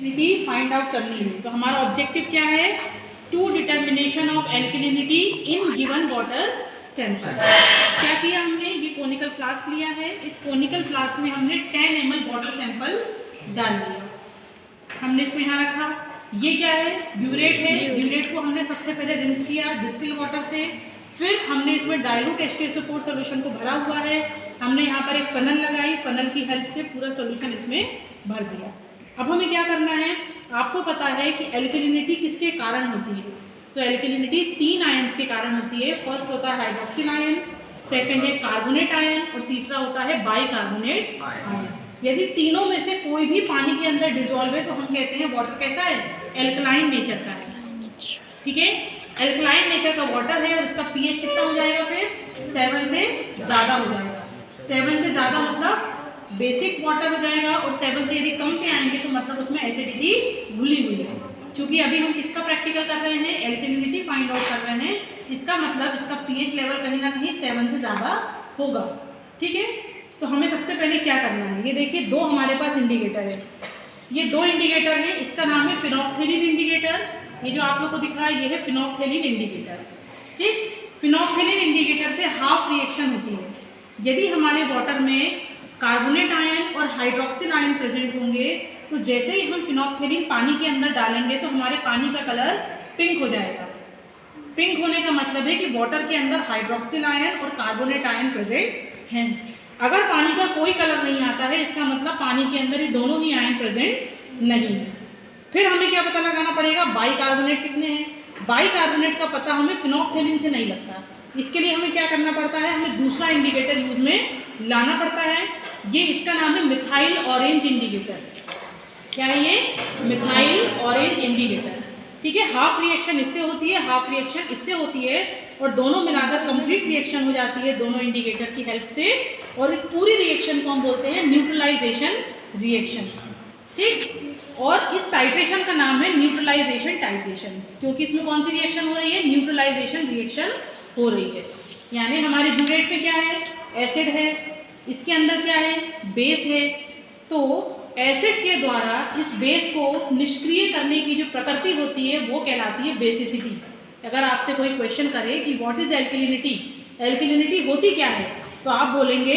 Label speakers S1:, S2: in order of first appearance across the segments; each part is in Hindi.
S1: एल्किलिनिटी फाइंड आउट करनी है। तो हमारा ऑब्जेक्टिव क्या है? To determination of alkalinity in given water sensor. क्या किया हमने? ये कोनिकल फ्लास्क लिया है। इस कोनिकल फ्लास्क में हमने 10 ml वाटर सैंपल डाल दिया। हमने इसमें यहाँ रखा। ये क्या है? ब्यूरेट है। ब्यूरेट को हमने सबसे पहले रिंस किया डिस्टिल वाटर से। फिर हमने इसमें डाइल्यूट H2SO4 सोल्यूशन को भरा हुआ है। हमने यहाँ पर एक फनल लगाई। फनल की हेल्प से पूरा सोल्यूशन इसमें भर दिया। अब हमें क्या करना है? आपको पता है कि एल्किलिनिटी किसके कारण होती है? तो एल्किलिनिटी 3 आयन्स के कारण होती है। फर्स्ट होता है हाइड्रोक्सिल आयन, सेकंड है कार्बोनेट आयन और तीसरा होता है बाइकार्बोनेट आयन। यदि तीनों में से कोई भी पानी के अंदर डिजोल्व है तो हम कहते हैं वाटर कैसा है? एल्कलाइन नेचर का है। ठीक है, एल्कलाइन नेचर का वाटर है और इसका पीएच कितना हो जाएगा? फिर 7 से ज़्यादा हो जाएगा। 7 से ज़्यादा मतलब बेसिक वाटर हो जाएगा और 7 से यदि कम से आएंगे तो मतलब उसमें एसिडिटी घुली हुई है। क्योंकि अभी हम किसका प्रैक्टिकल कर रहे हैं? एल्किलिनिटी फाइंड आउट कर रहे हैं। इसका मतलब इसका पीएच लेवल कहीं ना कहीं 7 से ज़्यादा होगा। ठीक है, तो हमें सबसे पहले क्या करना है? ये देखिए, दो हमारे पास इंडिकेटर है। ये दो इंडिकेटर है। इसका नाम है फिनोक्थिलीन इंडिकेटर। ये जो आप लोग को दिख रहा है ये है फिनोक्थिलीन इंडिकेटर। ठीक, फिनोक्थिलीन इंडिकेटर से हाफ रिएक्शन होती है। यदि हमारे वाटर में कार्बोनेट आयन और हाइड्रोक्सिल आयन प्रेजेंट होंगे तो जैसे ही हम फिनोक्थिलीन पानी के अंदर डालेंगे तो हमारे पानी का कलर पिंक हो जाएगा। पिंक होने का मतलब है कि वाटर के अंदर हाइड्रोक्सिल आयन और कार्बोनेट आयन प्रेजेंट हैं। अगर पानी का कोई कलर नहीं आता है इसका मतलब पानी के अंदर ये दोनों ही आयन प्रेजेंट नहीं है। फिर हमें क्या पता लगाना पड़ेगा? बाइकार्बोनेट कितने हैं? बाइकार्बोनेट का पता हमें फिनोक्थिलीन से नहीं लगता। इसके लिए हमें क्या करना पड़ता है? हमें दूसरा इंडिकेटर यूज में लाना पड़ता है। ये इसका नाम है मिथाइल ऑरेंज इंडिकेटर। क्या है ये? Methyl orange indicator. ठीक है, हाफ रिएक्शन इससे होती है, हाफ रिएक्शन इससे होती है और दोनों मिलाकर कंप्लीट रिएक्शन हो जाती है दोनों इंडिकेटर की हेल्प से। और इस पूरी रिएक्शन को हम बोलते हैं न्यूट्रलाइजेशन रिएक्शन। ठीक, और इस टाइट्रेशन का नाम है न्यूट्रलाइजेशन टाइट्रेशन, क्योंकि इसमें कौन सी रिएक्शन हो रही है? न्यूट्रलाइजेशन रिएक्शन हो रही है। यानी हमारे ब्यूरेट पे क्या है? एसिड है। इसके अंदर क्या है? बेस है। तो एसिड के द्वारा इस बेस को निष्क्रिय करने की जो प्रकृति होती है वो कहलाती है बेसिसिटी। अगर आपसे कोई क्वेश्चन करे कि व्हाट इज एल्किलिनिटी, एल्किलिनिटी होती क्या है, तो आप बोलेंगे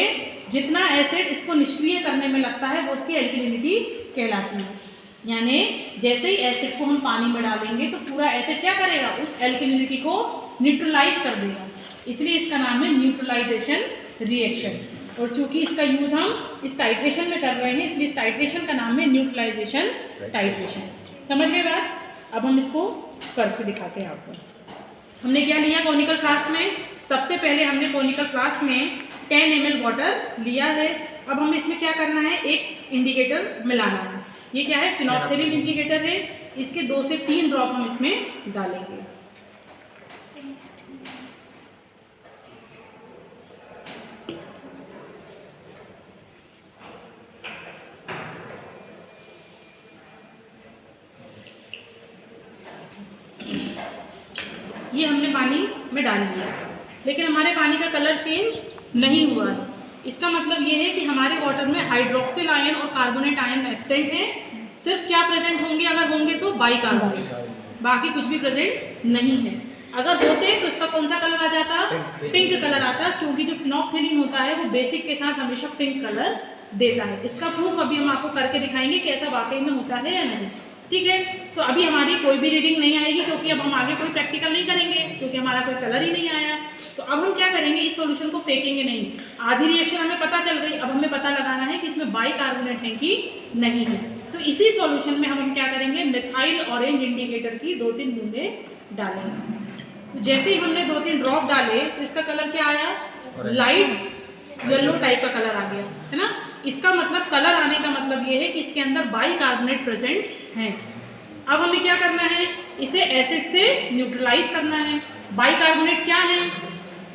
S1: जितना एसिड इसको निष्क्रिय करने में लगता है वो उसकी एल्किलिनिटी कहलाती है। यानी जैसे ही एसिड को हम पानी में डालेंगे तो पूरा एसिड क्या करेगा? उस एल्किलिनिटी को न्यूट्रलाइज कर देगा। इसलिए इसका नाम है न्यूट्रलाइजेशन रिएक्शन। और चूंकि इसका यूज हम इस टाइट्रेशन में कर रहे हैं इसलिए इस टाइट्रेशन का नाम है न्यूट्रलाइजेशन टाइट्रेशन। समझ गए बात? अब हम इसको करके दिखाते हैं आपको। हमने क्या लिया कोनिकल फ्लास्क में? सबसे पहले हमने कोनिकल फ्लास्क में 10 ml वाटर लिया है। अब हमें इसमें क्या करना है? एक इंडिकेटर मिलाना है। ये क्या है? फिनोक्थिलीन इंडिकेटर है। इसके 2 से 3 ड्रॉप हम इसमें डालेंगे। ये हमने पानी में डाल दिया लेकिन हमारे पानी का कलर चेंज नहीं हुआ है। इसका मतलब ये है कि हमारे वाटर में हाइड्रोक्सिल आयन और कार्बोनेट आयन एब्सेंट हैं। सिर्फ क्या प्रेजेंट होंगे? अगर होंगे तो बाइकार्बोनेट, बाकी कुछ भी प्रेजेंट नहीं है। अगर होते तो इसका कौन सा कलर आ जाता? पिंक कलर आता, क्योंकि जो फिनोक्थिलीन होता है वो बेसिक के साथ हमेशा पिंक कलर देता है। इसका प्रूफ अभी हम आपको करके दिखाएंगे कि ऐसा वाकई में होता है या नहीं। ठीक है, तो अभी हमारी कोई भी रीडिंग नहीं आएगी क्योंकि अब हम आगे कोई प्रैक्टिकल नहीं करेंगे क्योंकि हमारा कोई कलर ही नहीं आया। तो अब हम क्या करेंगे? इस सॉल्यूशन को फेंकेंगे नहीं। आधी रिएक्शन हमें पता चल गई। अब हमें पता लगाना है कि इसमें बाइकार्बोनेट है कि नहीं है। तो इसी सॉल्यूशन में हम क्या करेंगे? मिथाइल ऑरेंज इंडिकेटर की 2-3 बूंदे डालेंगे। तो जैसे ही हमने 2-3 ड्रॉप डाले तो इसका कलर क्या आया? लाइट येलो टाइप का कलर आ गया है ना। इसका मतलब कलर आने का मतलब ये है कि इसके अंदर बाइकार्बोनेट प्रेजेंट है। अब हमें क्या करना है? इसे एसिड से न्यूट्रलाइज करना है। बाइकार्बोनेट क्या है?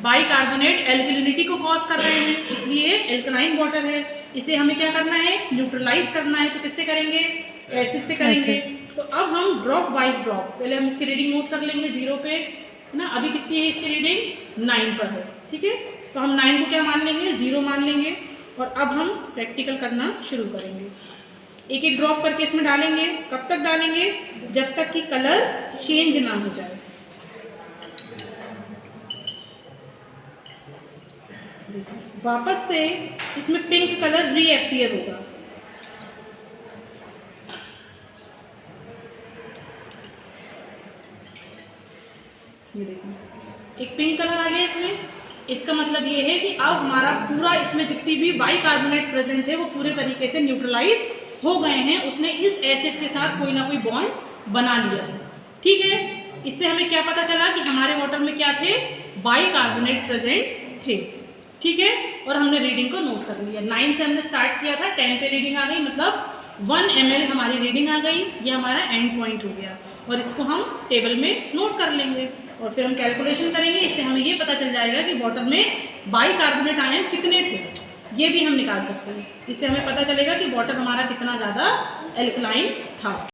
S1: बाइकार्बोनेट एल्किलिनिटी को कॉज कर रहे हैं, इसलिए एल्कलाइन वाटर है। इसे हमें क्या करना है? न्यूट्रलाइज करना है। तो किससे करेंगे? एसिड से करेंगे। तो अब हम ड्रॉप वाइज ड्रॉप, पहले हम इसकी रीडिंग नोट कर लेंगे 0 पे, है ना। अभी कितनी है इसकी रीडिंग? 9 पर है। ठीक है, तो हम 9 को क्या मान लेंगे? 0 मान लेंगे। और अब हम प्रैक्टिकल करना शुरू करेंगे। एक एक ड्रॉप करके इसमें डालेंगे। कब तक डालेंगे? जब तक कि कलर चेंज ना हो जाए। वापस से इसमें पिंक कलर रीअपियर होगा। ये देखो एक पिंक कलर आ गया इसमें। इसका मतलब ये है कि अब हमारा पूरा इसमें जितनी भी बाइकार्बोनेट्स प्रेजेंट थे वो पूरे तरीके से न्यूट्रलाइज हो गए हैं। उसने इस एसिड के साथ कोई ना कोई बॉन्ड बना लिया है। ठीक है, इससे हमें क्या पता चला कि हमारे वाटर में क्या थे? बाइकार्बोनेट्स प्रेजेंट थे। ठीक है, और हमने रीडिंग को नोट कर लिया। 9 से हमने स्टार्ट किया था, 10 पे रीडिंग आ गई, मतलब 1 ml हमारी रीडिंग आ गई। ये हमारा एंड पॉइंट हो गया और इसको हम टेबल में नोट कर लेंगे और फिर हम कैलकुलेशन करेंगे। इससे हमें ये पता चल जाएगा कि वाटर में बाइकार्बोनेट आयन कितने थे, ये भी हम निकाल सकते हैं। इससे हमें पता चलेगा कि वाटर हमारा कितना ज़्यादा एल्कलाइन था।